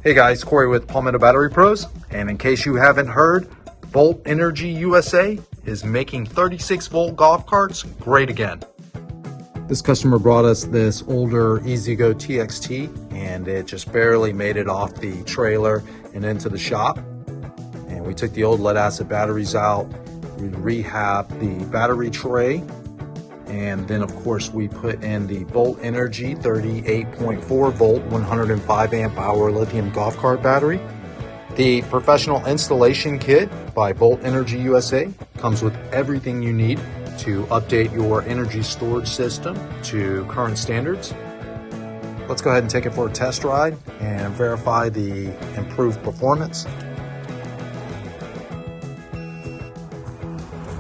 Hey guys, Corey with Palmetto Battery Pros. And in case you haven't heard, Volt Energy USA is making 36 volt golf carts great again. This customer brought us this older EZGO TXT and it just barely made it off the trailer and into the shop. And we took the old lead acid batteries out, we rehabbed the battery tray, and then of course we put in the Volt Energy 38.4 volt 105 amp hour lithium golf cart battery. The professional installation kit by Volt Energy USA comes with everything you need to update your energy storage system to current standards. Let's go ahead and take it for a test ride and verify the improved performance.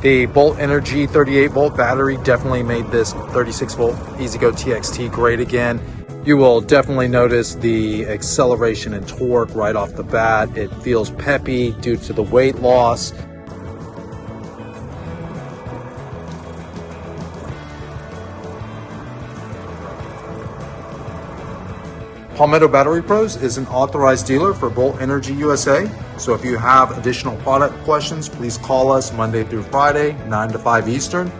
The Volt Energy 38 volt battery definitely made this 36 volt EZGO TXT great again. You will definitely notice the acceleration and torque right off the bat. It feels peppy due to the weight loss. Palmetto Battery Pros is an authorized dealer for Volt Energy USA. So if you have additional product questions, please call us Monday through Friday, 9 to 5 Eastern.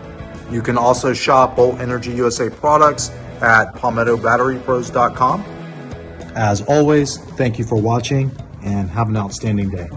You can also shop Volt Energy USA products at palmettobatterypros.com. As always, thank you for watching and have an outstanding day.